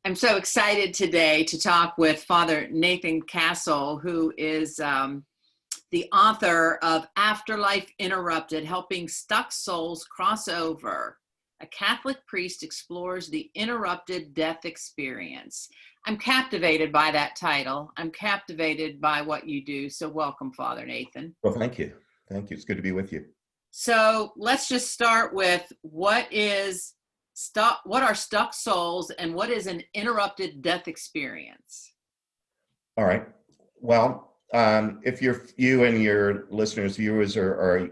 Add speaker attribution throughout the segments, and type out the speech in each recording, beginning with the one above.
Speaker 1: I'm so excited today to talk with Father Nathan Castle, who is the author of Afterlife Interrupted, Helping Stuck Souls Cross Over. A Catholic priest explores the interrupted death experience. I'm captivated by that title. I'm captivated by what you do. So welcome, Father Nathan.
Speaker 2: Well, thank you. Thank you. It's good to be with you.
Speaker 1: So let's just start with what are stuck souls and what is an interrupted death experience?
Speaker 2: All right. Well, if you and your listeners, viewers are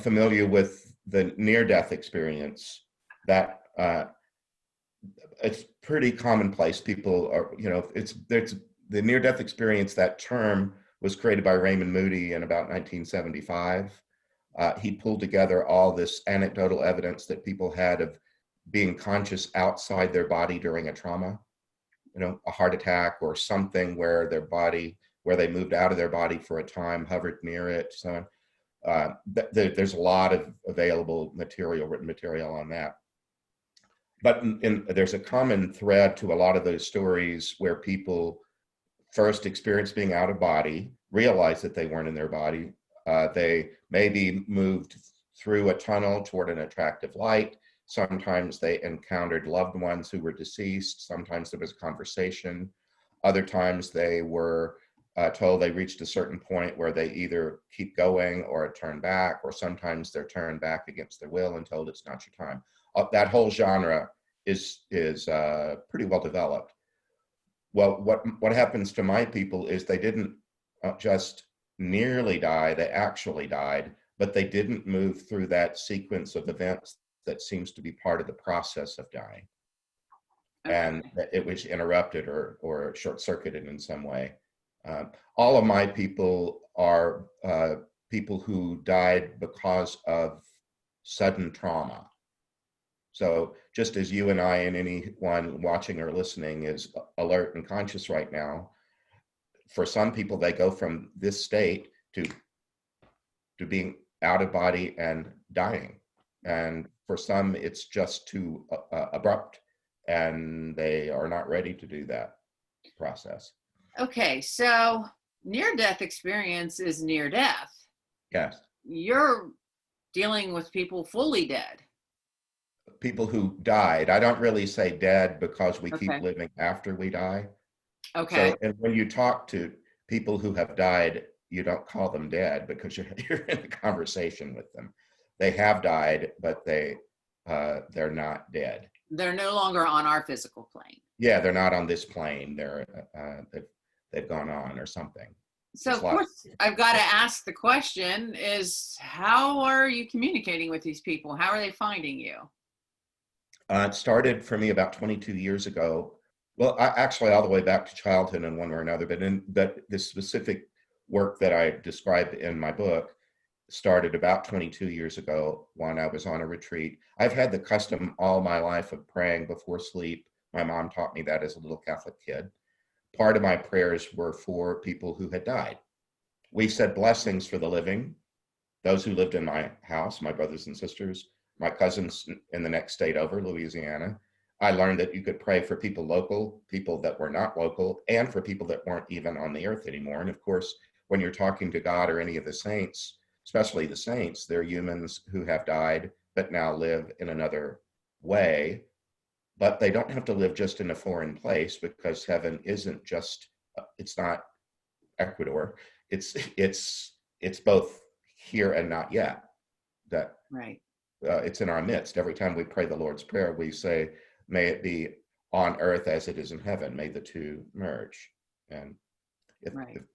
Speaker 2: familiar with the near-death experience, that it's pretty commonplace. People are, it's the near-death experience. That term was created by Raymond Moody in about 1975. He pulled together all this anecdotal evidence that people had of being conscious outside their body during a trauma, a heart attack or something where they moved out of their body for a time, hovered near it. So there's a lot of available material, written material on that. But there's a common thread to a lot of those stories where people first experience being out of body, realize that they weren't in their body. They maybe moved through a tunnel toward an attractive light. Sometimes they encountered loved ones who were deceased. Sometimes there was a conversation. Other times they were told they reached a certain point where they either keep going or turn back, or sometimes they're turned back against their will and told it's not your time. That whole genre is pretty well developed. Well, what happens to my people is they didn't just nearly die, they actually died, but they didn't move through that sequence of events that seems to be part of the process of dying. Okay. And it was interrupted or short-circuited in some way. All of my people are people who died because of sudden trauma. So just as you and I and anyone watching or listening is alert and conscious right now, for some people, they go from this state to being out of body and dying. And for some, it's just too abrupt, and they are not ready to do that process.
Speaker 1: Okay, so near-death experience is near death.
Speaker 2: Yes.
Speaker 1: You're dealing with people fully dead.
Speaker 2: People who died. I don't really say dead because we keep living after we die.
Speaker 1: Okay.
Speaker 2: So, and when you talk to people who have died, you don't call them dead because you're in a conversation with them. They have died, but they're not dead.
Speaker 1: They're no longer on our physical plane.
Speaker 2: Yeah, they're not on this plane. They've gone on or something.
Speaker 1: So of course, I've got to ask the question: is how are you communicating with these people? How are they finding you?
Speaker 2: It started for me about 22 years ago. Well, actually, all the way back to childhood in one way or another. But the specific work that I described in my book started about 22 years ago when I was on a retreat. I've had the custom all my life of praying before sleep. My mom taught me that as a little Catholic kid. Part of my prayers were for people who had died. We said blessings for the living, those who lived in my house, my brothers and sisters, my cousins in the next state over, Louisiana. I learned that you could pray for people local, people that were not local, and for people that weren't even on the earth anymore. And of course, when you're talking to God or any of the saints, especially the saints, they're humans who have died but now live in another way. But they don't have to live just in a foreign place, because heaven isn't just, it's not Ecuador. It's both here and not yet. That
Speaker 1: right.
Speaker 2: It's in our midst. Every time we pray the Lord's Prayer, we say, may it be on earth as it is in heaven. May the two merge. And if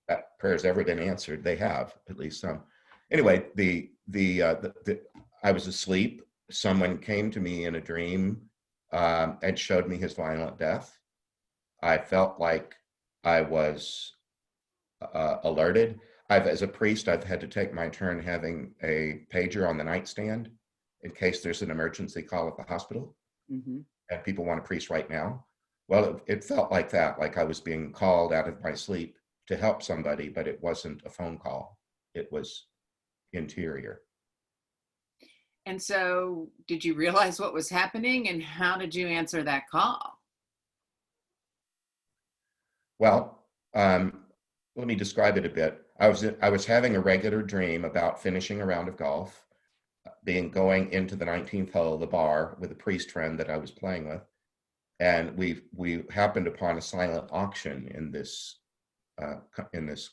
Speaker 2: that prayer's ever been answered, they have, at least some. Anyway, I was asleep. Someone came to me in a dream and showed me his violent death. I felt like I was alerted. As a priest, I've had to take my turn having a pager on the nightstand in case there's an emergency call at the hospital. Mm-hmm. And people want a priest right now. Well, it felt like that, like I was being called out of my sleep to help somebody, but it wasn't a phone call. It was interior.
Speaker 1: And so did you realize what was happening, and how did you answer that call?
Speaker 2: Well, let me describe it a bit. I was having a regular dream about finishing a round of golf, going into the 19th hole of the bar with a priest friend that I was playing with, and we happened upon a silent auction in this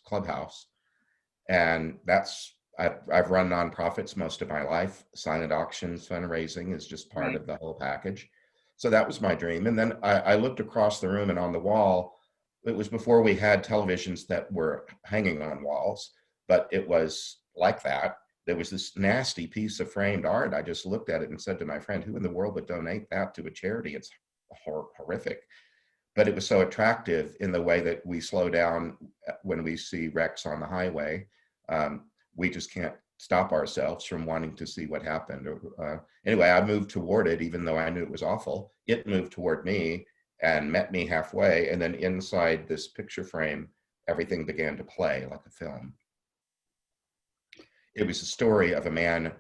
Speaker 2: clubhouse, and I've run nonprofits most of my life. Silent auctions fundraising is just part
Speaker 1: Right.
Speaker 2: of the whole package. So that was my dream. And then I looked across the room, and on the wall, it was before we had televisions that were hanging on walls, but it was like that. There was this nasty piece of framed art. I just looked at it and said to my friend, who in the world would donate that to a charity? It's horrific. But it was so attractive in the way that we slow down when we see wrecks on the highway. We just can't stop ourselves from wanting to see what happened. Anyway, I moved toward it, even though I knew it was awful. It moved toward me and met me halfway. And then inside this picture frame, everything began to play like a film. It was a story of a man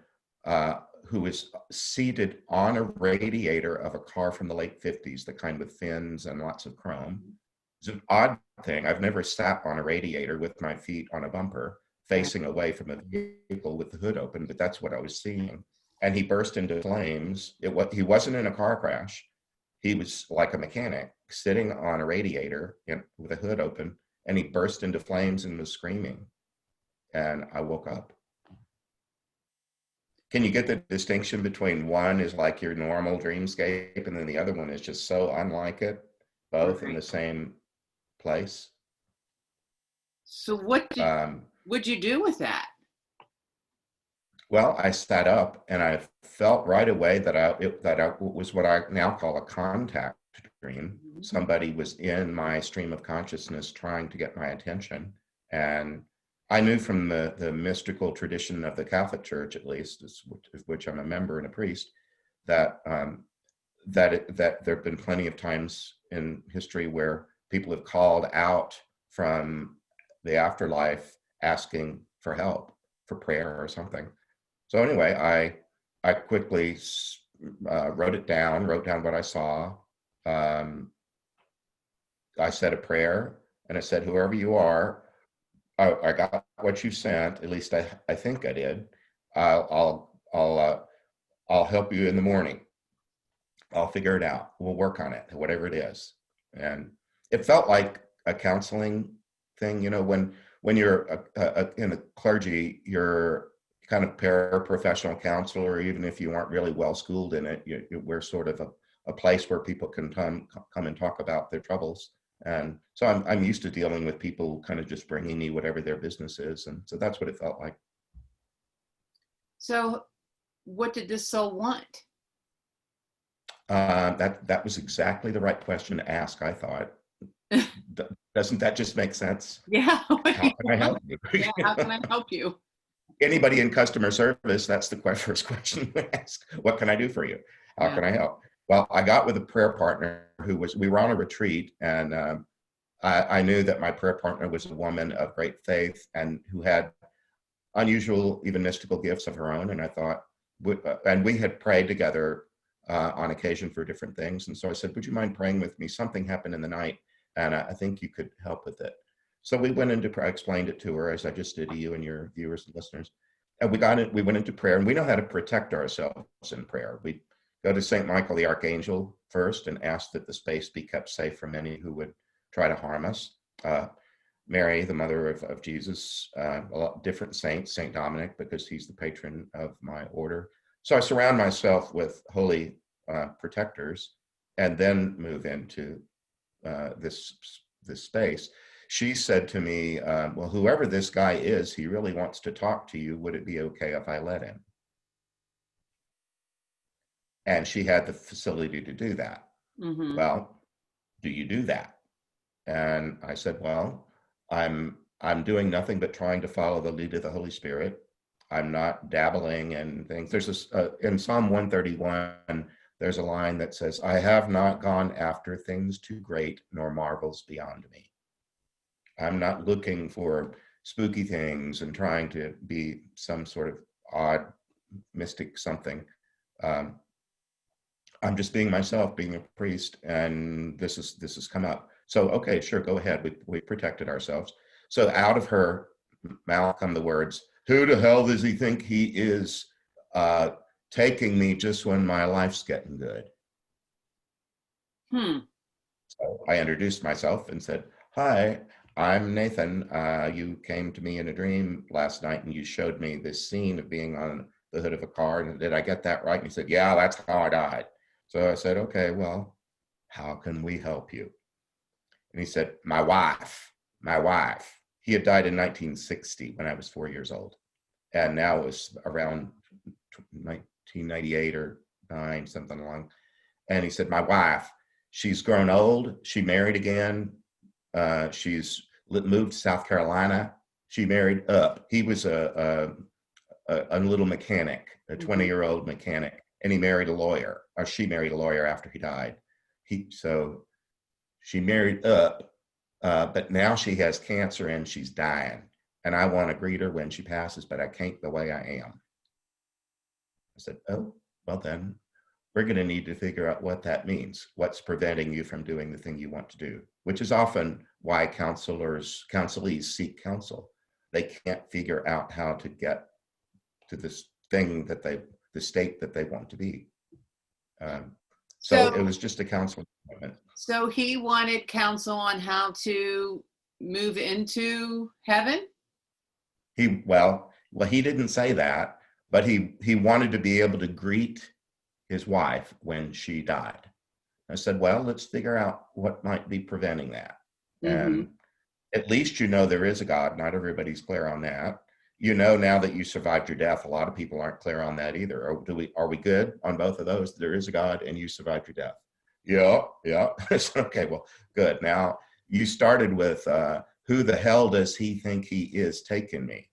Speaker 2: who was seated on a radiator of a car from the late 50s, the kind with fins and lots of chrome. It's an odd thing. I've never sat on a radiator with my feet on a bumper, facing away from a vehicle with the hood open, but that's what I was seeing. And he burst into flames. He wasn't in a car crash. He was like a mechanic sitting on a radiator with a hood open, and he burst into flames and was screaming. And I woke up. Can you get the distinction between one is like your normal dreamscape and then the other one is just so unlike it, both in the same place?
Speaker 1: So what'd you do with that?
Speaker 2: Well, I sat up and I felt right away that it was what I now call a contact dream. Somebody was in my stream of consciousness trying to get my attention. And I knew from the mystical tradition of the Catholic Church, at least, of which I'm a member and a priest, that that there have been plenty of times in history where people have called out from the afterlife asking for help, for prayer or something. So anyway, I quickly wrote down what I saw. I said a prayer, and I said, whoever you are, I got what you sent. At least I think I did. I'll help you in the morning. I'll figure it out. We'll work on it, whatever it is. And it felt like a counseling thing. You know, when you're in the clergy, you're kind of paraprofessional counselor, even if you aren't really well schooled in it. We're sort of a place where people can come and talk about their troubles. And so I'm used to dealing with people kind of just bringing me whatever their business is. And so that's what it felt like.
Speaker 1: So what did this soul want?
Speaker 2: That was exactly the right question to ask, I thought. Doesn't that just make sense?
Speaker 1: Yeah.
Speaker 2: How can I help you?
Speaker 1: Yeah, how can I help you?
Speaker 2: Anybody in customer service, that's the first question we ask. What can I do for you? How can I help? Well, I got with a prayer partner we were on a retreat, and I knew that my prayer partner was a woman of great faith and who had unusual, even mystical gifts of her own. And I thought, and we had prayed together on occasion for different things. And so I said, would you mind praying with me? Something happened in the night, and I think you could help with it. So we went into prayer. I explained it to her as I just did to you and your viewers and listeners. And we went into prayer, and we know how to protect ourselves in prayer. We go to St. Michael the Archangel first and ask that the space be kept safe from any who would try to harm us. Mary, the mother of Jesus, a lot of different saints, St. Dominic, because he's the patron of my order. So I surround myself with holy protectors and then move into this space. She said to me, well, whoever this guy is, he really wants to talk to you. Would it be okay if I let him? And she had the facility to do that. Mm-hmm. Well, do you do that? And I said, well, I'm doing nothing but trying to follow the lead of the Holy Spirit. I'm not dabbling in things. There's this in Psalm 131, there's a line that says, I have not gone after things too great nor marvels beyond me. I'm not looking for spooky things and trying to be some sort of odd mystic something. I'm just being myself, being a priest, and this has come up. So, okay, sure, go ahead. We protected ourselves. So out of her mouth come the words, who the hell does he think he is, taking me just when my life's getting good? So I introduced myself and said, hi, I'm Nathan. You came to me in a dream last night and you showed me this scene of being on the hood of a car. And did I get that right? And he said, yeah, that's how I died. So I said, okay, well, how can we help you? And he said, my wife. He had died in 1960 when I was 4 years old. And now it was around 1998 or 9, something along. And he said, my wife, she's grown old. She married again. She's moved to South Carolina. She married up. He was a little mechanic, a 20-year-old mechanic, and he married a lawyer, or she married a lawyer after he died. So she married up, but now she has cancer and she's dying. And I want to greet her when she passes, but I can't the way I am. I said, oh, well then, we're going to need to figure out what that means. What's preventing you from doing the thing you want to do, which is often why counselees seek counsel. They can't figure out how to get to this thing the state that they want to be. So it was just a counseling appointment.
Speaker 1: So he wanted counsel on how to move into heaven?
Speaker 2: Well, he didn't say that, but he wanted to be able to greet his wife when she died. I said, well, let's figure out what might be preventing that. And at least there is a God. Not everybody's clear on that. Now that you survived your death, a lot of people aren't clear on that either. Are we good on both of those? There is a God and you survived your death. Yeah. Okay, well, good. Now you started with, who the hell does he think he is taking me?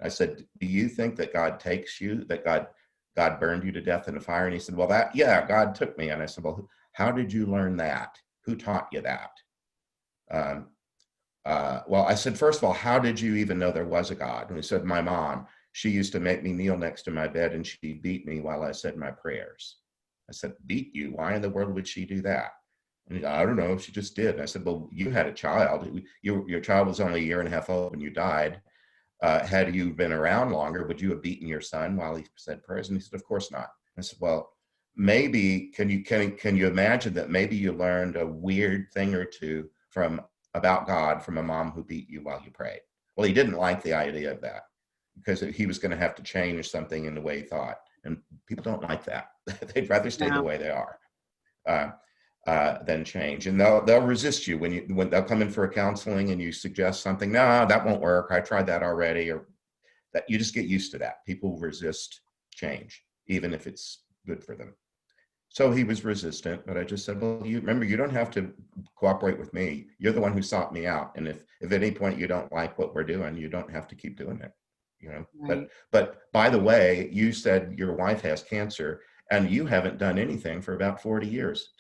Speaker 2: I said, do you think that God takes you, that God burned you to death in a fire? And he said, well, God took me. And I said, well, how did you learn that? Who taught you that? Well, I said, first of all, how did you even know there was a God? And he said, my mom, she used to make me kneel next to my bed and she beat me while I said my prayers. I said, beat you? Why in the world would she do that? And he said, I don't know, she just did. And I said, well, you had a child. Your child was only a year and a half old when you died. Had you been around longer, would you have beaten your son while he said prayers? And he said, of course not. I said, well, maybe, can you imagine that maybe you learned a weird thing or two about God from a mom who beat you while you prayed? Well, he didn't like the idea of that because he was going to have to change something in the way he thought. And people don't like that. They'd rather stay the way they are than change. And they'll resist you when they'll come in for a counseling and you suggest something. No, that won't work. I tried that already. Or that you just get used to that. People resist change, even if it's good for them. So he was resistant, but I just said, well, you don't have to cooperate with me. You're the one who sought me out. And if at any point you don't like what we're doing, you don't have to keep doing it. Right. But by the way, you said your wife has cancer and you haven't done anything for about 40 years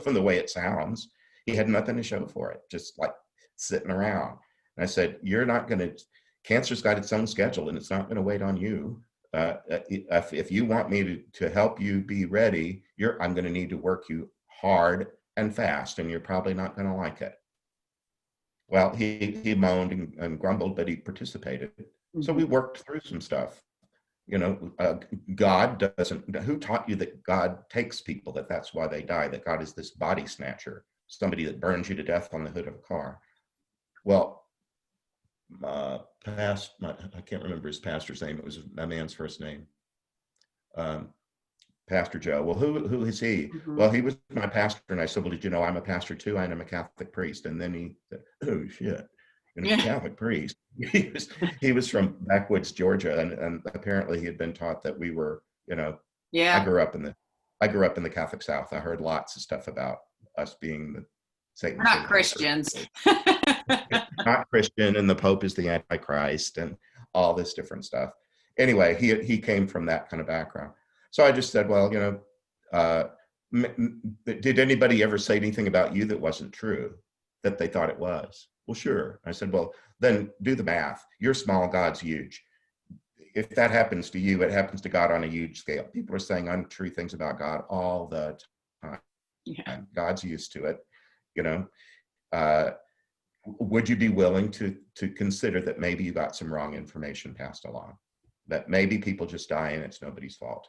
Speaker 2: from the way it sounds. He had nothing to show for it, just like sitting around. And I said, cancer's got its own schedule and it's not going to wait on you. If you want me to help you be ready, I'm going to need to work you hard and fast, and you're probably not going to like it. Well, he moaned and grumbled, but he participated. So we worked through some stuff. God doesn't. Who taught you that God takes people? That's why they die. That God is this body snatcher, somebody that burns you to death on the hood of a car. Well. I can't remember his pastor's name. It was a man's first name. Pastor Joe. Well, who is he? Well, he was my pastor. And I said, well, did you know I'm a pastor too? I'm a Catholic priest. And then he said, oh shit, Catholic priest. He was from backwoods Georgia, and apparently he had been taught that we were, I grew up in the Catholic South. I heard lots of stuff about us being the Satan's
Speaker 1: not Christians.
Speaker 2: Not Christian, and the Pope is the Antichrist, and all this different stuff. Anyway, he came from that kind of background. So I just said, well, did anybody ever say anything about you that wasn't true, that they thought it was? Well, sure. I said, well, then do the math. You're small, God's huge. If that happens to you, it happens to God on a huge scale. People are saying untrue things about God all the time. Yeah. God's used to it, would you be willing to consider that maybe you got some wrong information passed along? That maybe people just die and it's nobody's fault.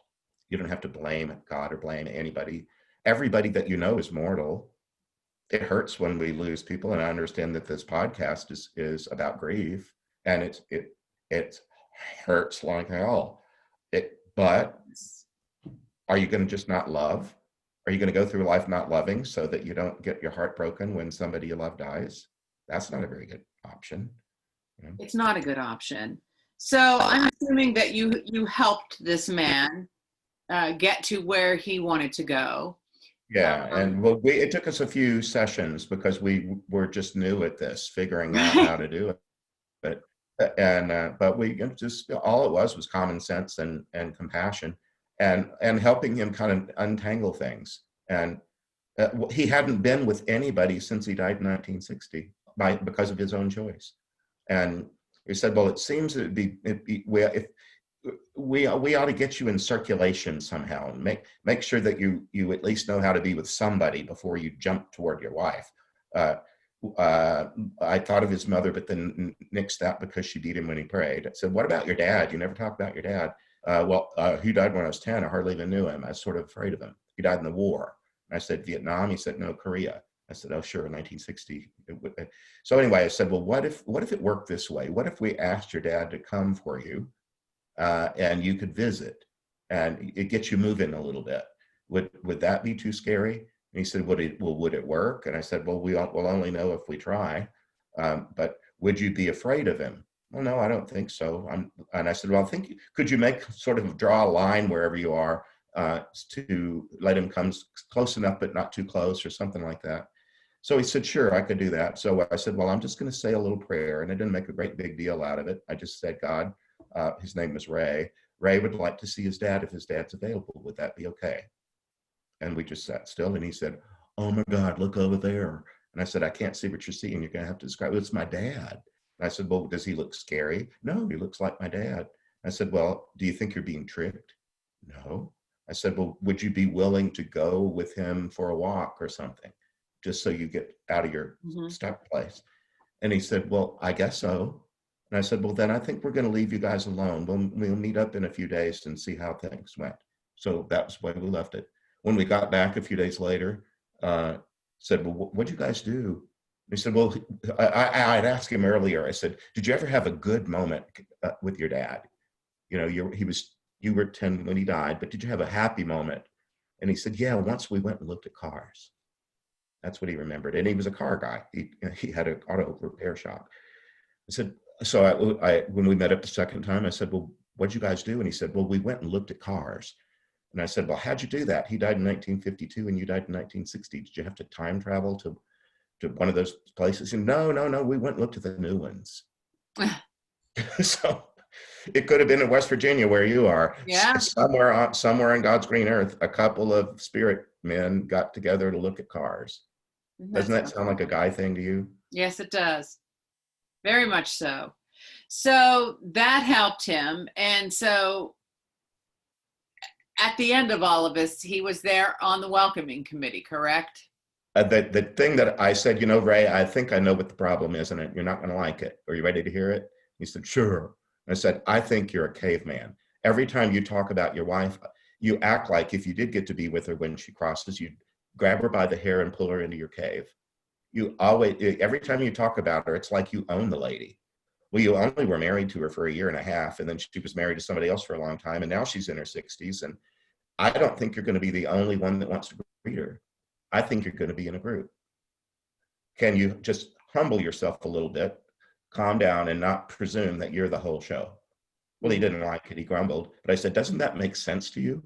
Speaker 2: You don't have to blame God or blame anybody. Everybody that you know is mortal. It hurts when we lose people, and I understand that this podcast is about grief, and it hurts like hell. But are you going to just not love? Are you going to go through life not loving so that you don't get your heart broken when somebody you love dies? That's not a very good option. You know?
Speaker 1: It's not a good option. So I'm assuming that you helped this man get to where he wanted to go.
Speaker 2: Yeah, and well, it took us a few sessions because we were just new at this, figuring out how to do it. But we just, all it was common sense and compassion, and helping him kind of untangle things. And he hadn't been with anybody since he died in 1960 because of his own choice. And we said, well, it seems that we ought to get you in circulation somehow, and make sure that you at least know how to be with somebody before you jump toward your wife. I thought of his mother, but then nixed that because she beat him when he prayed. I said, what about your dad? You never talk about your dad. He died when I was 10. I hardly even knew him. I was sort of afraid of him. He died in the war. I said, Vietnam? He said, no, Korea. I said, oh, sure, in 1960. So anyway, I said, well, what if it worked this way? What if we asked your dad to come for you, and you could visit, and it gets you moving a little bit? Would that be too scary? And he said, would it work? And I said, well, we'll only know if we try. But would you be afraid of him? Well, no, I don't think so. And I said, well, could you draw a line wherever you are to let him come close enough, but not too close, or something like that? So he said, sure, I could do that. So I said, well, I'm just going to say a little prayer. And I didn't make a great big deal out of it. I just said, God, his name was Ray. Ray would like to see his dad if his dad's available. Would that be okay? And we just sat still, and he said, oh my God, look over there. And I said, I can't see what you're seeing. You're going to have to describe it. It's my dad. And I said, well, does he look scary? No, he looks like my dad. I said, well, do you think you're being tricked? No. I said, well, would you be willing to go with him for a walk or something, just so you get out of your stuck place? And he said, well, I guess so. And I said, well, then I think we're going to leave you guys alone. We'll meet up in a few days and see how things went. So that was when we left it. When we got back a few days later, said, well, what'd you guys do? He said, well, I'd asked him earlier. I said, did you ever have a good moment with your dad? You know, you were 10 when he died, but did you have a happy moment? And he said, yeah, once we went and looked at cars. That's what he remembered. And he was a car guy. He had an auto repair shop. I said, so when we met up the second time, I said, well, what'd you guys do? And he said, well, we went and looked at cars. And I said, well, how'd you do that? He died in 1952 and you died in 1960. Did you have to time travel to one of those places? And no, we went and looked at the new ones. So it could have been in West Virginia where you are.
Speaker 1: Yeah.
Speaker 2: Somewhere on God's green earth, a couple of spirit men got together to look at cars. Doesn't that sound like a guy thing to you?
Speaker 1: Yes, it does. Very much so. So that helped him. And so at the end of all of this, he was there on the welcoming committee, correct?
Speaker 2: The thing that I said, you know, Ray, I think I know what the problem is, and you're not going to like it. Are you ready to hear it? He said, sure. I said, I think you're a caveman. Every time you talk about your wife, you act like if you did get to be with her when she crosses, you'd grab her by the hair and pull her into your cave. Every time you talk about her, it's like you own the lady. Well, you only were married to her for 1.5 years, and then she was married to somebody else for a long time, and now she's in her 60s. And I don't think you're going to be the only one that wants to greet her. I think you're going to be in a group. Can you just humble yourself a little bit, calm down, and not presume that you're the whole show? Well, he didn't like it. He grumbled. But I said, doesn't that make sense to you?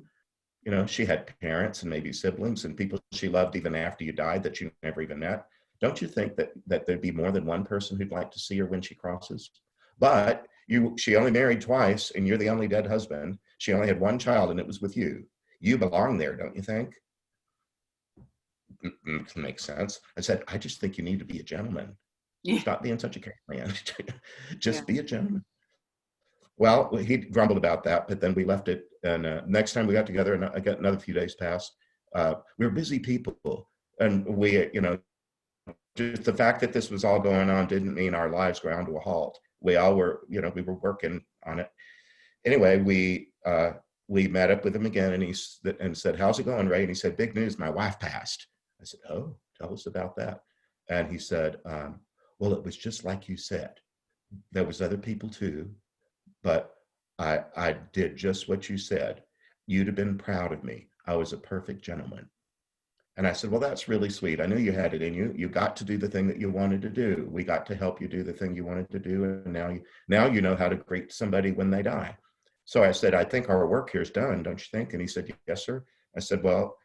Speaker 2: You know, she had parents and maybe siblings and people she loved even after you died that you never even met. Don't you think that there'd be more than one person who'd like to see her when she crosses? But she only married twice, and you're the only dead husband. She only had one child, and it was with you. You belong there, don't you think? It makes sense. I said, I just think you need to be a gentleman. Yeah. Stop being such a caveman. Just be a gentleman. Well, he grumbled about that, but then we left it. And next time we got together, and I got another few days passed. We were busy people, and we, just the fact that this was all going on didn't mean our lives ground to a halt. We all were, you know, we were working on it. Anyway, we met up with him again, and said, "How's it going, Ray?" And he said, "Big news, my wife passed." I said, "Oh, tell us about that." And he said, "Well, it was just like you said. There was other people too, but I did just what you said. You'd have been proud of me. I was a perfect gentleman." And I said, "Well, that's really sweet. I knew you had it in you. You got to do the thing that you wanted to do. We got to help you do the thing you wanted to do. And now you know how to greet somebody when they die." So I said, "I think our work here is done, don't you think?" And he said, "Yes, sir." I said, "Well,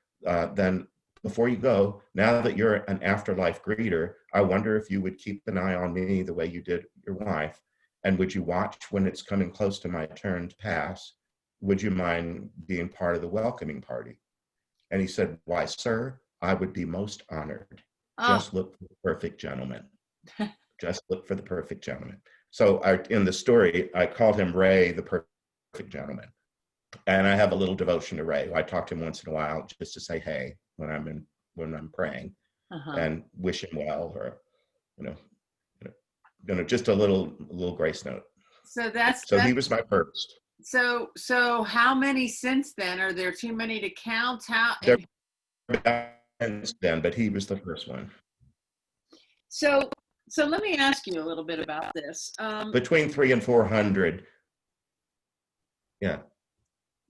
Speaker 2: then before you go, now that you're an afterlife greeter, I wonder if you would keep an eye on me the way you did your wife. And would you watch when it's coming close to my turn to pass? Would you mind being part of the welcoming party?" And he said, "Why, sir, I would be most honored.
Speaker 1: Oh,
Speaker 2: Just look for the perfect gentleman. Just look for the perfect gentleman." So in the story, I called him Ray, the perfect gentleman. And I have a little devotion to Ray. I talk to him once in a while just to say hey when I'm praying,
Speaker 1: uh-huh.
Speaker 2: and wish him well, or you know, just a little grace note.
Speaker 1: So that's
Speaker 2: So he was my first.
Speaker 1: so how many since then? Are there too many to count? How
Speaker 2: There
Speaker 1: and
Speaker 2: were battles then, but he was the first one.
Speaker 1: so so let me ask you a little bit about this.
Speaker 2: Between 300 and 400. Yeah.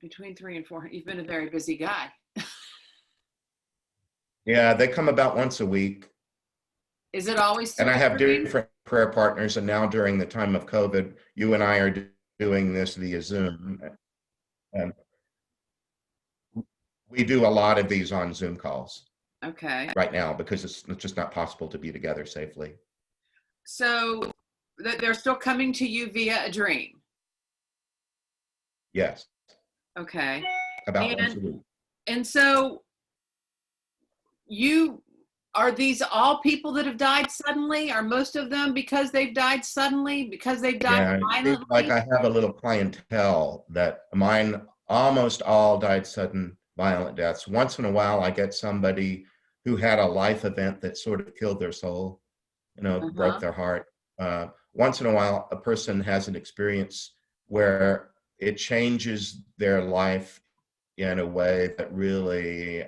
Speaker 1: Between 3 and 4, you've been a very busy guy.
Speaker 2: Yeah, they come about once a week.
Speaker 1: Is it always through
Speaker 2: And I
Speaker 1: a
Speaker 2: have
Speaker 1: dream?
Speaker 2: different prayer partners. And now during the time of COVID, you and I are doing this via Zoom. And we do a lot of these on Zoom calls
Speaker 1: Okay.
Speaker 2: right now because it's just not possible to be together safely.
Speaker 1: So they're still coming to you via a dream.
Speaker 2: Yes,
Speaker 1: Okay.
Speaker 2: about once
Speaker 1: And
Speaker 2: a week.
Speaker 1: and so you are these all people that have died suddenly? Are most of them because they've died suddenly, because they've died
Speaker 2: Yeah, it seems like
Speaker 1: violently?
Speaker 2: I have a little clientele that mine almost all died sudden violent deaths. Once in a while, I get somebody who had a life event that sort of killed their soul, broke
Speaker 1: Uh-huh.
Speaker 2: their heart. Once in a while, a person has an experience where it changes their life in a way that really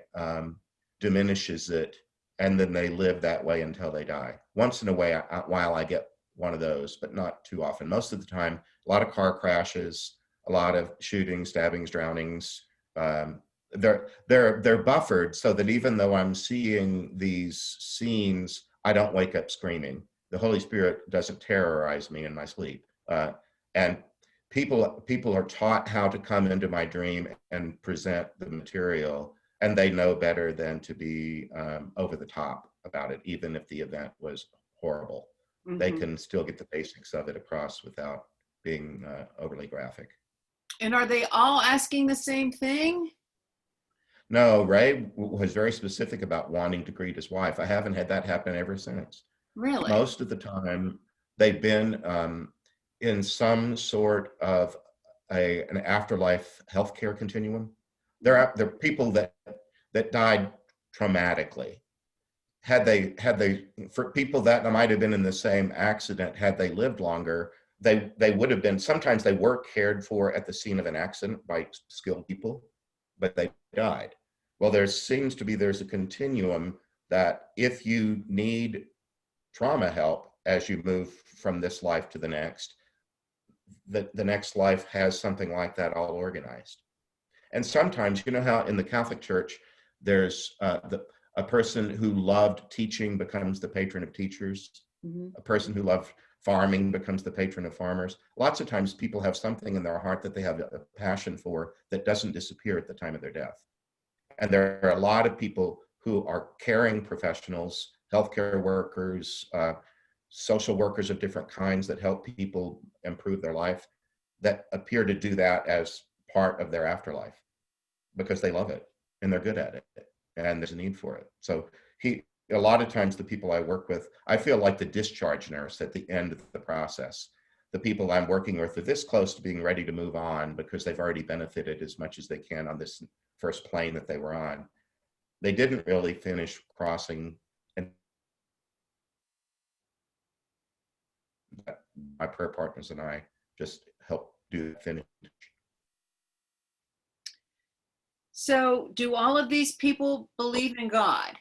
Speaker 2: diminishes it, and then they live that way until they die. Once in a while, I get one of those, but not too often. Most of the time, a lot of car crashes, a lot of shootings, stabbings, drownings. Um, they're buffered so that even though I'm seeing these scenes, I don't wake up screaming. The Holy Spirit doesn't terrorize me in my sleep. And people are taught how to come into my dream and present the material, and they know better than to be over the top about it, even if the event was horrible. They
Speaker 1: Hmm.
Speaker 2: can still get the basics of it across without being overly graphic.
Speaker 1: And are they all asking the same thing?
Speaker 2: No, Ray was very specific about wanting to greet his wife. I haven't had that happen ever since.
Speaker 1: Really?
Speaker 2: Most of the time, they've been in some sort of an afterlife healthcare continuum. They're people that died traumatically. Had they for people that might have been in the same accident, had they lived longer, they would have been. Sometimes they were cared for at the scene of an accident by skilled people, but they died. Well, there's a continuum that if you need trauma help as you move from this life to the next, the next life has something like that all organized. And sometimes, you know how in the Catholic Church, there's a person who loved teaching becomes the patron of teachers.
Speaker 1: Hmm.
Speaker 2: A person who loved farming becomes the patron of farmers. Lots of times people have something in their heart that they have a passion for that doesn't disappear at the time of their death. And there are a lot of people who are caring professionals, healthcare workers, social workers of different kinds that help people improve their life, that appear to do that as part of their afterlife because they love it and they're good at it and there's a need for it. So a lot of times the people I work with, I feel like the discharge nurse at the end of the process. The people I'm working with are this close to being ready to move on because they've already benefited as much as they can on this first plane that they were on. They didn't really finish crossing, and my prayer partners and I just help do the finish.
Speaker 1: So, do all of these people believe in God?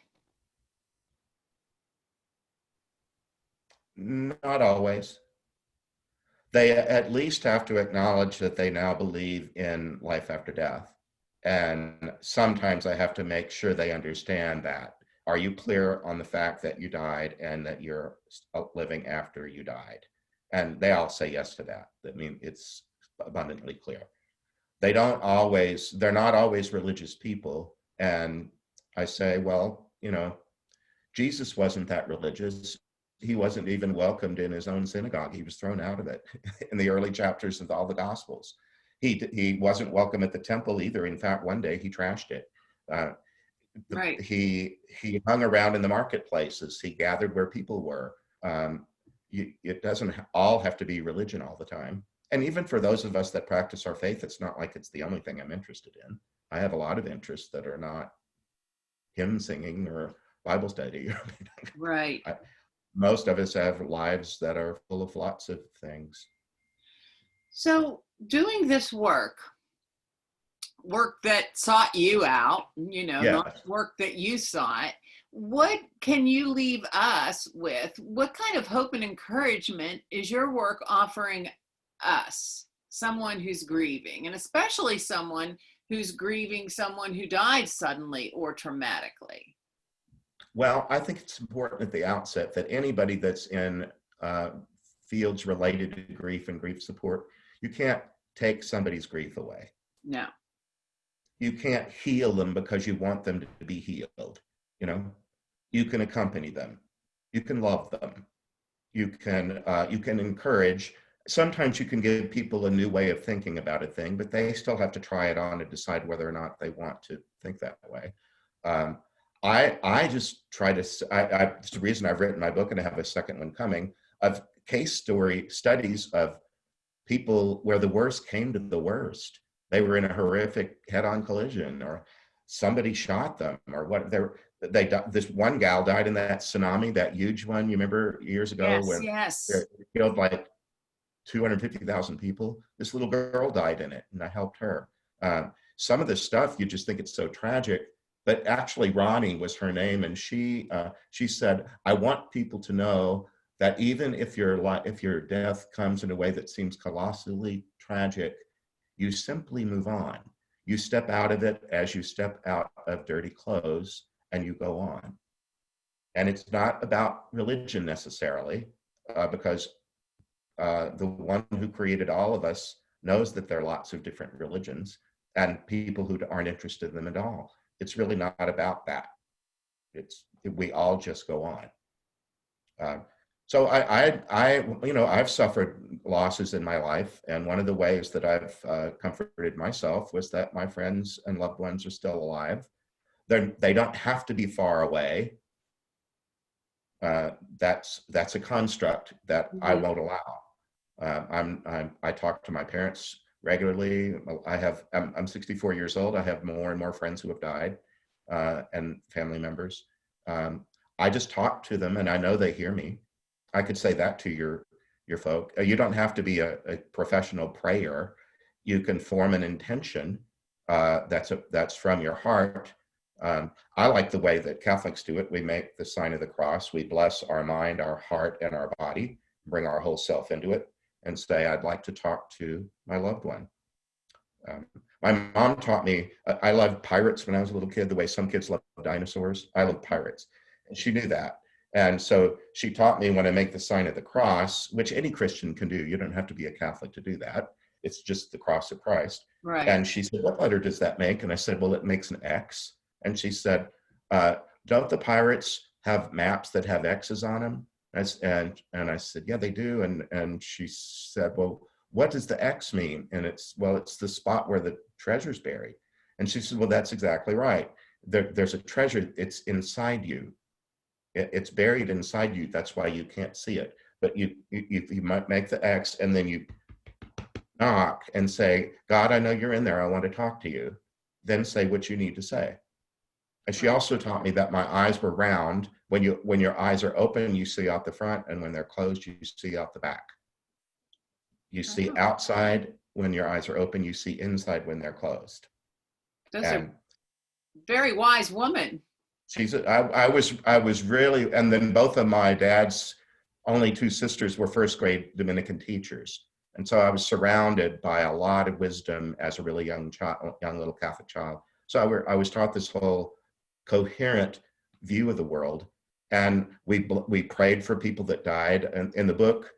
Speaker 2: Not always. They at least have to acknowledge that they now believe in life after death. And sometimes I have to make sure they understand that. Are you clear on the fact that you died and that you're living after you died? And they all say yes to that. I mean, it's abundantly clear. They're not always religious people. And I say, well, Jesus wasn't that religious. He wasn't even welcomed in his own synagogue. He was thrown out of it in the early chapters of all the Gospels. He wasn't welcome at the temple either. In fact, one day he trashed it.
Speaker 1: Right.
Speaker 2: He hung around in the marketplaces. He gathered where people were. It doesn't all have to be religion all the time. And even for those of us that practice our faith, it's not like it's the only thing I'm interested in. I have a lot of interests that are not hymn singing or Bible study.
Speaker 1: Right.
Speaker 2: Most of us have lives that are full of lots of things.
Speaker 1: So, doing this work that sought you out, not work that you sought, what can you leave us with? What kind of hope and encouragement is your work offering us, someone who's grieving, and especially someone who's grieving someone who died suddenly or traumatically?
Speaker 2: Well, I think it's important at the outset that anybody that's in fields related to grief and grief support, you can't take somebody's grief away.
Speaker 1: No.
Speaker 2: You can't heal them because you want them to be healed. You can accompany them. You can love them. You can encourage. Sometimes you can give people a new way of thinking about a thing, but they still have to try it on and decide whether or not they want to think that way. I just try to, it's the reason I've written my book, and I have a second one coming, of case studies of people where the worst came to the worst. They were in a horrific head-on collision, or somebody shot them, or what. This one gal died in that tsunami, that huge one, you remember years ago, when it killed like 250,000 people. This little girl died in it, and I helped her. Some of the stuff, you just think it's so tragic, but actually Ronnie was her name, and she said, I want people to know that even if your death comes in a way that seems colossally tragic, you simply move on. You step out of it as you step out of dirty clothes, and you go on. And it's not about religion necessarily, because the one who created all of us knows that there are lots of different religions and people who aren't interested in them at all. It's really not about that. We all just go on. So I've suffered losses in my life, and one of the ways that I've comforted myself was that my friends and loved ones are still alive. They don't have to be far away. That's a construct that I won't allow. I talk to my parents regularly. I'm 64 years old. I have more and more friends who have died, and family members. I just talk to them, and I know they hear me. I could say that to your folk. You don't have to be a professional prayer. You can form an intention that's from your heart. I like the way that Catholics do it. We make the sign of the cross. We bless our mind, our heart, and our body, bring our whole self into it, and say, I'd like to talk to my loved one. My mom taught me, I loved pirates when I was a little kid, the way some kids love dinosaurs. I love pirates. And she knew that. And so she taught me, when I make the sign of the cross, which any Christian can do, you don't have to be a Catholic to do that. It's just the cross of Christ.
Speaker 1: Right.
Speaker 2: And she said, what letter does that make? And I said, well, it makes an X. And she said, don't the pirates have maps that have X's on them? And I said, yeah, they do. And she said, well, what does the X mean? And it's the spot where the treasure's buried. And she said, well, that's exactly right. There's a treasure. It's inside you. It's buried inside you. That's why you can't see it. But you might make the X, and then you knock and say, God, I know you're in there. I want to talk to you. Then say what you need to say. And she also taught me that my eyes were round. When your eyes are open, you see out the front, and when they're closed, you see out the back. You see
Speaker 1: Oh,
Speaker 2: outside when your eyes are open, you see inside when they're closed.
Speaker 1: those are
Speaker 2: And
Speaker 1: very wise woman.
Speaker 2: I was really, and then both of my dad's only two sisters were first grade Dominican teachers. And so I was surrounded by a lot of wisdom as a really young child, young little Catholic child. So I was taught this whole coherent view of the world. And we prayed for people that died. And in the book,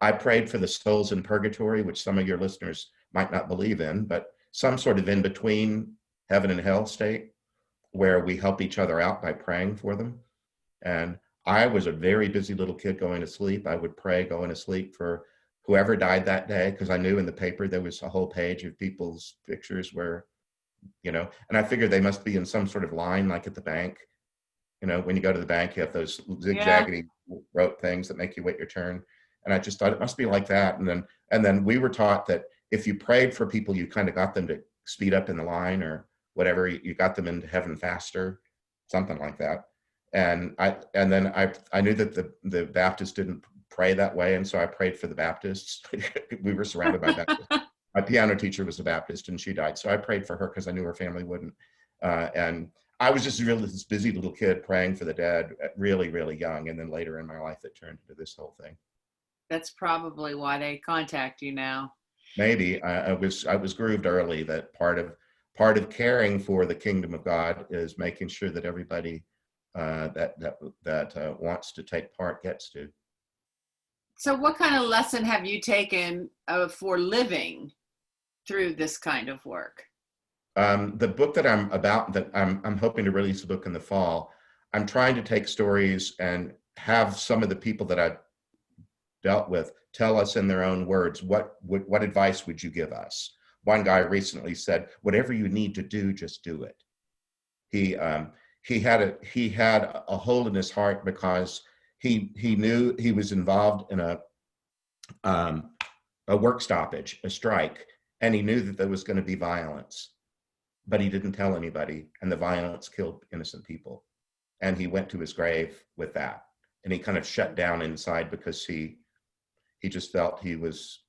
Speaker 2: I prayed for the souls in purgatory, which some of your listeners might not believe in, but some sort of in between heaven and hell state where we help each other out by praying for them. And I was a very busy little kid going to sleep. I would pray going to sleep for whoever died that day, because I knew in the paper there was a whole page of people's pictures where, and I figured they must be in some sort of line, like at the bank. When you go to the bank, you have those
Speaker 1: Yeah.
Speaker 2: zigzaggedy rope things that make you wait your turn. And I just thought it must be like that. And then we were taught that if you prayed for people, you kind of got them to speed up in the line or whatever, you got them into heaven faster, something like that. And then I knew that the Baptists didn't pray that way, and so I prayed for the Baptists. We were surrounded by Baptists. My piano teacher was a Baptist, and she died, so I prayed for her because I knew her family wouldn't. And I was just really this busy little kid praying for the dead, really, really young, and then later in my life, it turned into this whole thing.
Speaker 1: That's probably why they contact you now.
Speaker 2: Maybe I was grooved early that part of caring for the kingdom of God is making sure that everybody that wants to take part gets to.
Speaker 1: So what kind of lesson have you taken for living through this kind of work?
Speaker 2: The book that I'm hoping to release a book in the fall. I'm trying to take stories and have some of the people that I've dealt with tell us in their own words, what advice would you give us? One guy recently said, whatever you need to do, just do it. He had a hole in his heart because he knew he was involved in a work stoppage, a strike, and he knew that there was going to be violence, but he didn't tell anybody, and the violence killed innocent people. And he went to his grave with that, and he kind of shut down inside because he just felt he was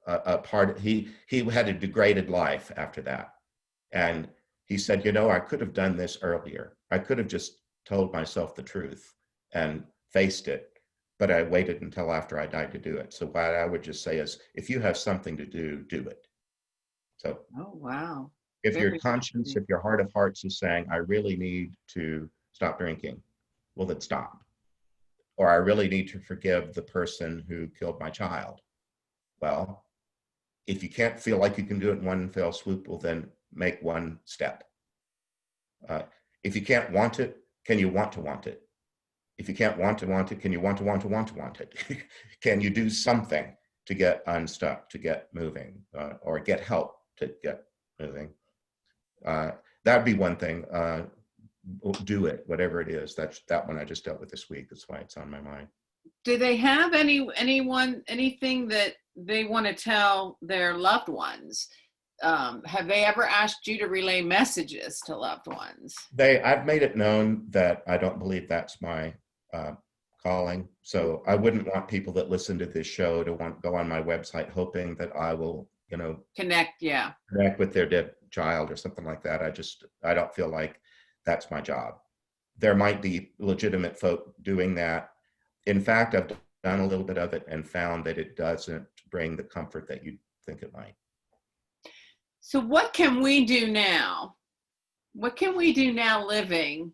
Speaker 2: a part. He had a degraded life after that, and he said, I could have done this earlier. I could have just told myself the truth and faced it, but I waited until after I died to do it. So what I would just say is, if you have something to do, do it. So,
Speaker 1: Oh, wow.
Speaker 2: if your
Speaker 1: Very
Speaker 2: conscience,
Speaker 1: interesting.
Speaker 2: if your heart of hearts is saying, I really need to stop drinking, well, then stop. Or I really need to forgive the person who killed my child. Well, if you can't feel like you can do it in one fell swoop, well, then make one step. If you can't want it, can you want to want it? If you can't want it, can you want to want it? Can you do something to get unstuck, to get moving, or get help to get moving? That'd be one thing. Do it, whatever it is. That one I just dealt with this week. That's why it's on my mind.
Speaker 1: Do they have anything that they want to tell their loved ones? Have they ever asked you to relay messages to loved ones?
Speaker 2: I've made it known that I don't believe that's my calling. So I wouldn't want people that listen to this show to go on my website hoping that I will,
Speaker 1: Connect, yeah.
Speaker 2: connect with their dead child or something like that. I don't feel like that's my job. There might be legitimate folk doing that. In fact, I've done a little bit of it and found that it doesn't bring the comfort that you think it might.
Speaker 1: So what can we do now? What can we do now living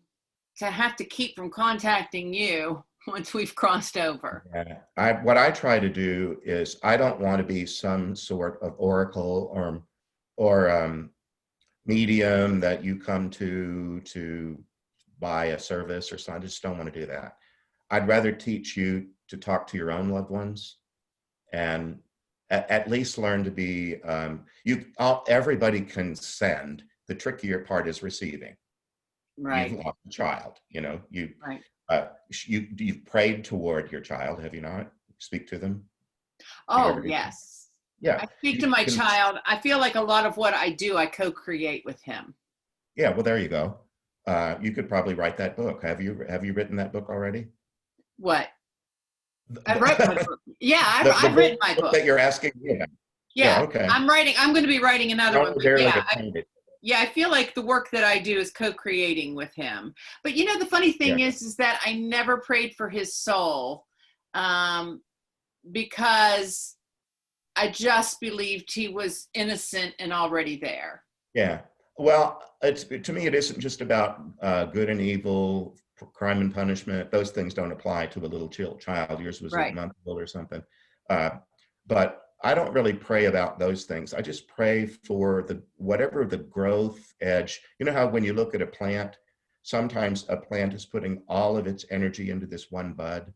Speaker 1: to have to keep from contacting you once we've crossed over?
Speaker 2: Yeah. What I try to do is I don't want to be some sort of oracle or medium that you come to buy a service or something. I just don't want to do that. I'd rather teach you to talk to your own loved ones and at least learn to be everybody can send. The trickier part is receiving.
Speaker 1: Right.
Speaker 2: You've lost a child,
Speaker 1: Right.
Speaker 2: You've prayed toward your child, have you not? Speak to them. Do you
Speaker 1: Oh,
Speaker 2: ever do that?
Speaker 1: yes.
Speaker 2: Yeah.
Speaker 1: I speak
Speaker 2: You
Speaker 1: to my
Speaker 2: can,
Speaker 1: child. I feel like a lot of what I do, I co-create with him.
Speaker 2: yeah, well, there you go. You could probably write that book. Have you written that book already?
Speaker 1: What? I wrote my book. Yeah,
Speaker 2: The
Speaker 1: I've written my
Speaker 2: book
Speaker 1: book.
Speaker 2: that you're asking me about. Yeah,
Speaker 1: Yeah,
Speaker 2: okay.
Speaker 1: I'm going to be writing
Speaker 2: I
Speaker 1: another one,
Speaker 2: only
Speaker 1: but
Speaker 2: barely
Speaker 1: yeah,
Speaker 2: get started.
Speaker 1: yeah, I feel like the work that I do is co-creating with him. But you know, the funny thing
Speaker 2: Yeah,
Speaker 1: is that I never prayed for his soul, because I just believed he was innocent and already there.
Speaker 2: yeah. Well, to me, it isn't just about good and evil, crime and punishment. Those things don't apply to a little child. Yours was a
Speaker 1: Right.
Speaker 2: month old or something. Uh, but I don't really pray about those things. I just pray for the whatever the growth edge. You know how when you look at a plant, sometimes a plant is putting all of its energy into this one bud,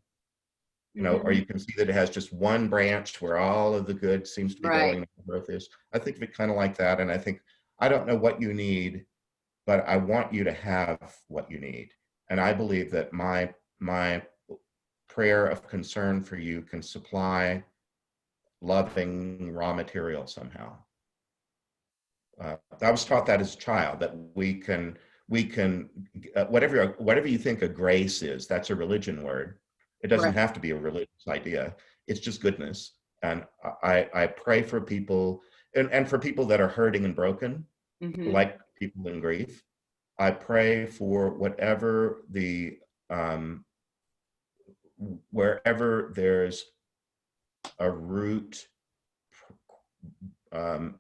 Speaker 2: or
Speaker 1: Mm-hmm.
Speaker 2: you can see that it has just one branch where all of the good seems to be
Speaker 1: Right.
Speaker 2: going, and the growth is. I think of it kind of like that. And I think, I don't know what you need, but I want you to have what you need. And I believe that my prayer of concern for you can supply loving raw material somehow. I was taught that as a child, that we can whatever you think a grace is, that's a religion word. It doesn't
Speaker 1: Right.
Speaker 2: have to be a religious idea. It's just goodness. And I pray for people, and for people that are hurting and broken,
Speaker 1: Mm-hmm.
Speaker 2: like people in grief. I pray for whatever the wherever there's a root um,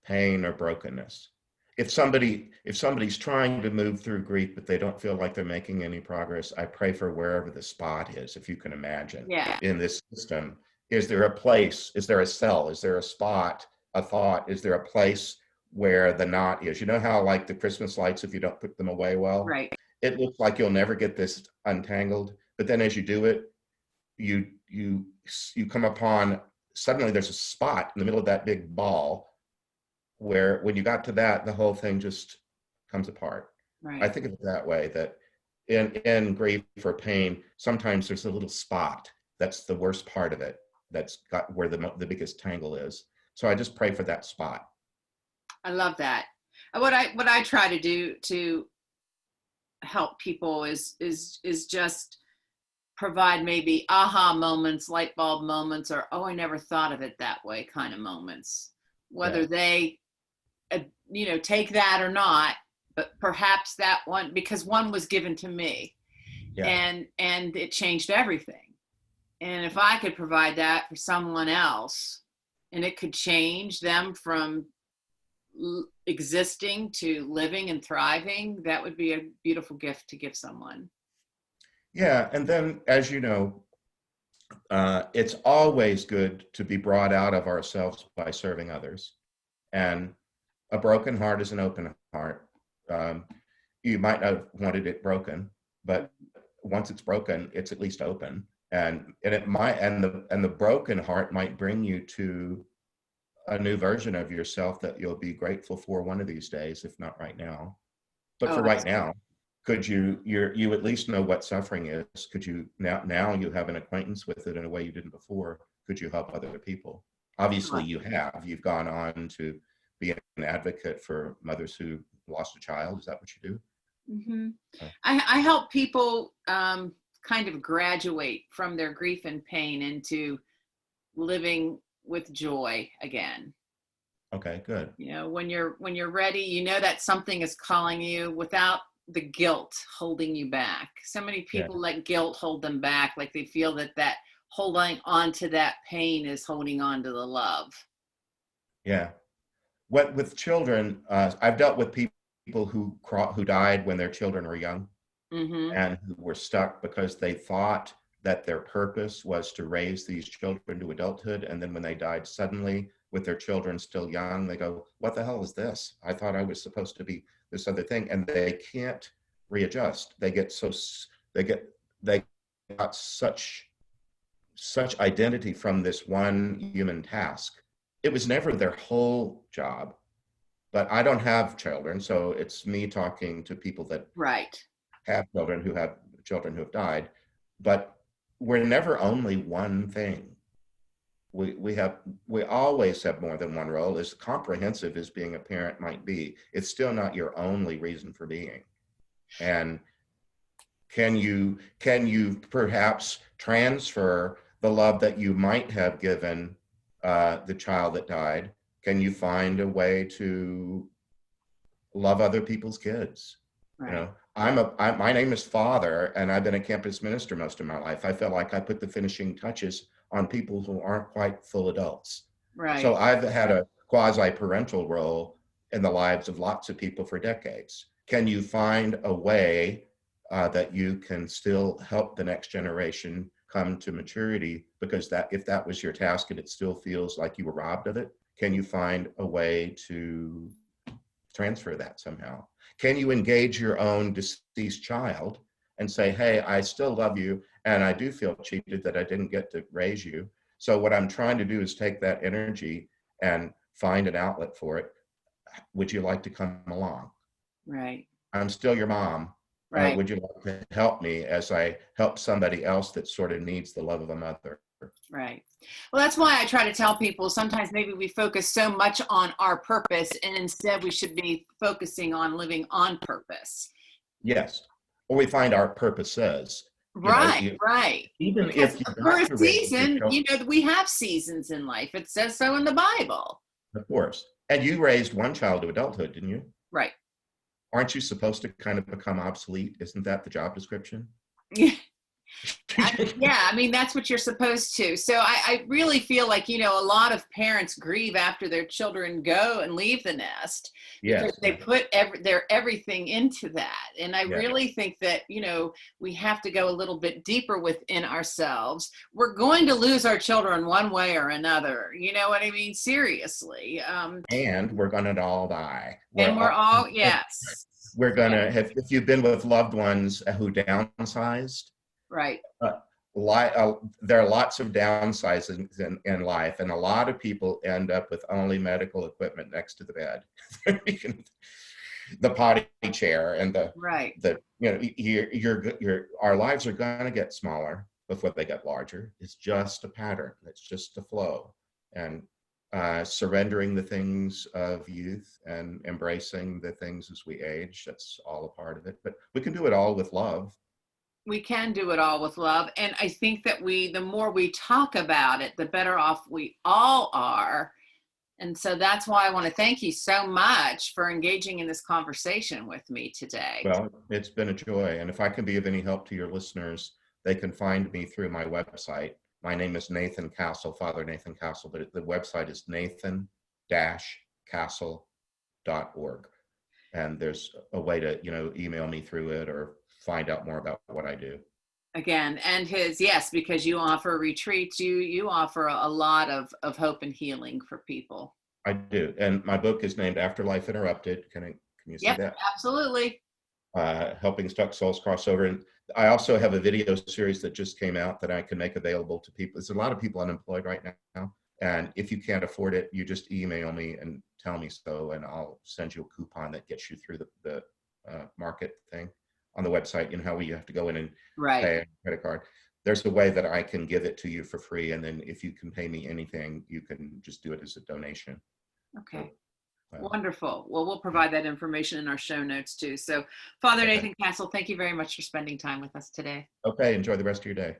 Speaker 2: pain or brokenness. If somebody's trying to move through grief but they don't feel like they're making any progress, I pray for wherever the spot is. If you can imagine,
Speaker 1: Yeah.
Speaker 2: in this system, is there a place? Is there a cell? Is there a spot? A thought? Is there a place where the knot is? You know how, like, the Christmas lights, if you don't put them away well,
Speaker 1: Right.
Speaker 2: it looks like you'll never get this untangled. But then as you do it, you you you come upon, suddenly there's a spot in the middle of that big ball where, when you got to that, the whole thing just comes apart. I
Speaker 1: Right.
Speaker 2: think of it that way, that in grief or pain, sometimes there's a little spot that's the worst part of it, that's got where the biggest tangle is. So I just pray for that spot.
Speaker 1: I love that. What I try to do to help people is just provide maybe aha moments, light bulb moments, or oh, I never thought of it that way kind of moments.
Speaker 2: Yeah,
Speaker 1: Whether they, take that or not, but perhaps that one, because one was given to me,
Speaker 2: yeah,
Speaker 1: and it changed everything. And if I could provide that for someone else, and it could change them from existing to living and thriving, that would be a beautiful gift to give someone.
Speaker 2: yeah. And then, as you know, it's always good to be brought out of ourselves by serving others. And a broken heart is an open heart. Um, you might not have wanted it broken, but once it's broken, it's at least open. And it might, and the broken heart might bring you to a new version of yourself that you'll be grateful for one of these days, if not right now. But
Speaker 1: Oh,
Speaker 2: for right now, could you at least know what suffering is? Could you, now you have an acquaintance with it in a way you didn't before? Could you help other people? Obviously, you've gone on to be an advocate for mothers who lost a child. Is that what you do?
Speaker 1: mm-hmm.
Speaker 2: Oh,
Speaker 1: I help people kind of graduate from their grief and pain into living with joy again.
Speaker 2: okay, good.
Speaker 1: When you're ready, that something is calling you without the guilt holding you back. So many
Speaker 2: Yeah,
Speaker 1: people let guilt hold them back, like they feel that holding on to that pain is holding on to the love.
Speaker 2: yeah. What with children, I've dealt with people who died when their children were young,
Speaker 1: Mm-hmm.
Speaker 2: and who were stuck because they thought that their purpose was to raise these children to adulthood. And then when they died suddenly with their children still young, they go, what the hell is this? I thought I was supposed to be this other thing. And they can't readjust. They get, they got such identity from this one human task. It was never their whole job. But I don't have children, so it's me talking to people that
Speaker 1: Right.
Speaker 2: have children who have died. But we're never only one thing. We always have more than one role. As comprehensive as being a parent might be, it's still not your only reason for being. And can you perhaps transfer the love that you might have given the child that died? Can you find a way to love other people's kids? You
Speaker 1: Right.
Speaker 2: know, my name is Father, and I've been a campus minister most of my life. I feel like I put the finishing touches on people who aren't quite full adults. So
Speaker 1: Right.
Speaker 2: I've had a quasi-parental role in the lives of lots of people for decades. Can you find a way that you can still help the next generation come to maturity? Because that, if that was your task and it still feels like you were robbed of it, can you find a way to transfer that somehow? Can you engage your own deceased child and say, hey, I still love you, and I do feel cheated that I didn't get to raise you. So what I'm trying to do is take that energy and find an outlet for it. Would you like to come along?
Speaker 1: Right.
Speaker 2: I'm still your mom.
Speaker 1: Right.
Speaker 2: Would you like to help me as I help somebody else that sort of needs the love of a mother?
Speaker 1: Right. Well, that's why I try to tell people sometimes maybe we focus so much on our purpose, and instead we should be focusing on living on purpose.
Speaker 2: Yes. Or we find our purposes.
Speaker 1: Right, right.
Speaker 2: Even
Speaker 1: Because
Speaker 2: if you
Speaker 1: for
Speaker 2: got
Speaker 1: a
Speaker 2: to raise your
Speaker 1: season,
Speaker 2: children,
Speaker 1: we have seasons in life. It says so in the Bible.
Speaker 2: of course. And you raised one child to adulthood, didn't you?
Speaker 1: Right.
Speaker 2: Aren't you supposed to kind of become obsolete? Isn't that the job description?
Speaker 1: Yeah, I mean, that's what you're supposed to. So I really feel like, a lot of parents grieve after their children go and leave the nest because
Speaker 2: Yes.
Speaker 1: they put their everything into that. And I
Speaker 2: Yeah.
Speaker 1: really think that, we have to go a little bit deeper within ourselves. We're going to lose our children one way or another. You know what I mean? Seriously.
Speaker 2: And we're going to all die.
Speaker 1: And we're all, yes.
Speaker 2: We're going to have, if you've been with loved ones who downsized,
Speaker 1: Right.
Speaker 2: there are lots of downsizes in life, and a lot of people end up with only medical equipment next to the bed. The potty chair and
Speaker 1: Right.
Speaker 2: our lives are going to get smaller before they get larger. It's just a pattern. It's just a flow. And surrendering the things of youth and embracing the things as we age, that's all a part of it. But we can do it all with love.
Speaker 1: We can do it all with love. And I think that the more we talk about it, the better off we all are. And so that's why I want to thank you so much for engaging in this conversation with me today.
Speaker 2: Well, it's been a joy. And if I can be of any help to your listeners, they can find me through my website. My name is Nathan Castle, Father Nathan Castle, but the website is nathan-castle.org. And there's a way to, email me through it or find out more about what I do.
Speaker 1: Again, and yes, because you offer retreats, you offer a lot of hope and healing for people.
Speaker 2: I do. And my book is named Afterlife Interrupted. Can you see that?
Speaker 1: Absolutely.
Speaker 2: Helping stuck souls cross over. And I also have a video series that just came out that I can make available to people. There's a lot of people unemployed right now. And if you can't afford it, you just email me and tell me so, and I'll send you a coupon that gets you through the market thing on the website. You know how you have to go in and pay a credit card. There's a way that I can give it to you for free. And then if you can pay me anything, you can just do it as a donation.
Speaker 1: Okay. Wonderful. Well, we'll provide that information in our show notes too. So, Father Nathan Castle, thank you very much for spending time with us today.
Speaker 2: Okay. Enjoy the rest of your day.